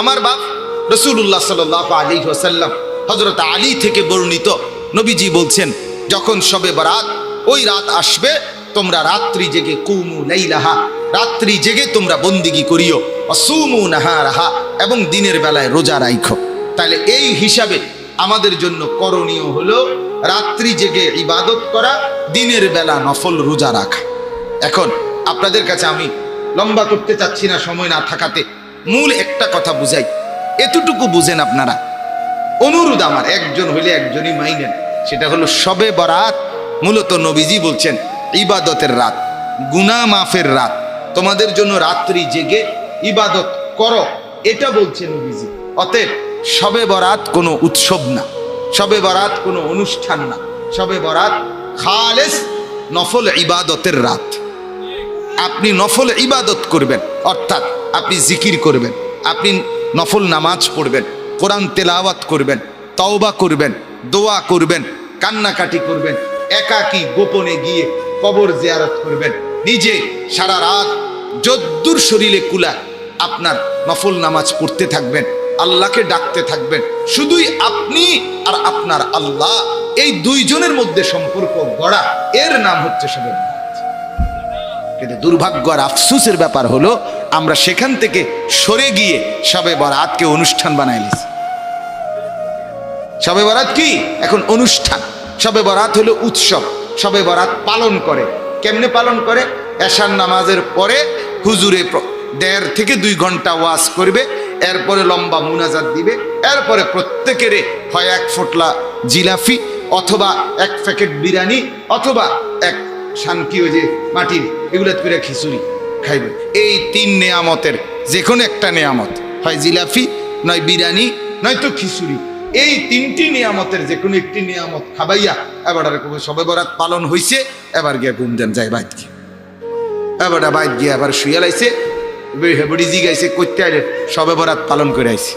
আমার বাপ রাসূলুল্লাহ সাল্লাল্লাহু আলাইহি ওয়াসাল্লাম হযরত আলী থেকে বর্ণিত, নবীজি বলছেন, যখন শবে বরাত ওই রাত আসবে, তোমরা রাত্রি জেগে কুমু লাইলাহা, রাত্রি জেগে তোমরা বন্দিগি করিও, আসুমু নাহারাহা, এবং দিনের বেলায় রোজা রাখো। তাহলে এই হিসাবে আমাদের জন্য করণীয় হলো রাত্রি জেগে ইবাদত করা, দিনের বেলা নফল রোজা রাখা। এখন আপনাদের কাছে আমি লম্বা করতে চাচ্ছি না সময় না থাকাতে, মূল একটা কথা বুঝাই, এতটুকু বুঝেন আপনারা। অনুরোধ আমার, একজন হইলে একজনই মাইনেন, সেটা হলো শবে বরাত মূলত নবীজি বলছেন ইবাদতের রাত, গুনাহ মাফের রাত। তোমাদের জন্য রাত্রি জেগে ইবাদত করো, এটা বলছেন নবীজি। অতএব শবে বরাত কোনো উৎসব না, শবে বরাত কোনো অনুষ্ঠান না, শবে বরাত খালেস নফল ইবাদতের রাত। আপনি নফল ইবাদত করবেন, অর্থাৎ আপনি জিকির করবেন, আপনি নফল নামাজ পড়বেন, কোরআন তেলাওয়াত করবেন, তওবা করবেন, দোয়া করবেন, কান্নাকাটি করবেন, একাকী গোপনে গিয়ে কবর জিয়ারত করবেন, নিজে সারা রাত যদ্দূর শরীরে কুলা আপনার নফল নামাজ পড়তে থাকবেন, আল্লাহকে ডাকতে থাকবেন। শুধুই আপনি আর আপনার আল্লাহ, এই দুইজনের মধ্যে সম্পর্ক গড়া, এর নাম হচ্ছে শবে বরাত। কিন্তু দুর্ভাগ্য আর আফসোসের ব্যাপার হলো আমরা সেখান থেকে সরে গিয়ে শবে বরাতকে অনুষ্ঠান বানাই নিয়েছি। শবে বরাত কি এখন অনুষ্ঠান, শবে বরাত হলো উৎসব। শবে বরাত পালন করে, কেমনে পালন করে? এশার নামাজের পরে হুজুরে 1.5 থেকে 2 ঘন্টা ওয়াজ করবে, এরপরে লম্বা মুনাজাত দিবে, এরপরে প্রত্যেকের হয় 1 ফোঁটলা জিলাফি, অথবা 1 প্যাকেট বিরিয়ানি, অথবা 1 শানকি, ওই যে মাটির এগুলো করে খিচুড়ি খাইবে। এই 3 নেয়ামতের যে কোনো একটা নেয়ামত, হয় জিলাফি, নয় বিরিয়ানি, নয়তো খিচুড়ি। এই 3টি নিয়ামতের যে কোনো একটি নিয়ামত খাবাইয়া এবার শবে বরাত পালন হইছে, এবার গিয়া ঘুম দেন যায় বাইত গিয়ে, এবার বাইত গিয়ে আবার শুয়ে লাইছে, হেবড়ি জিগাইছে করতে আইলে শবে বরাত পালন করে আইছে।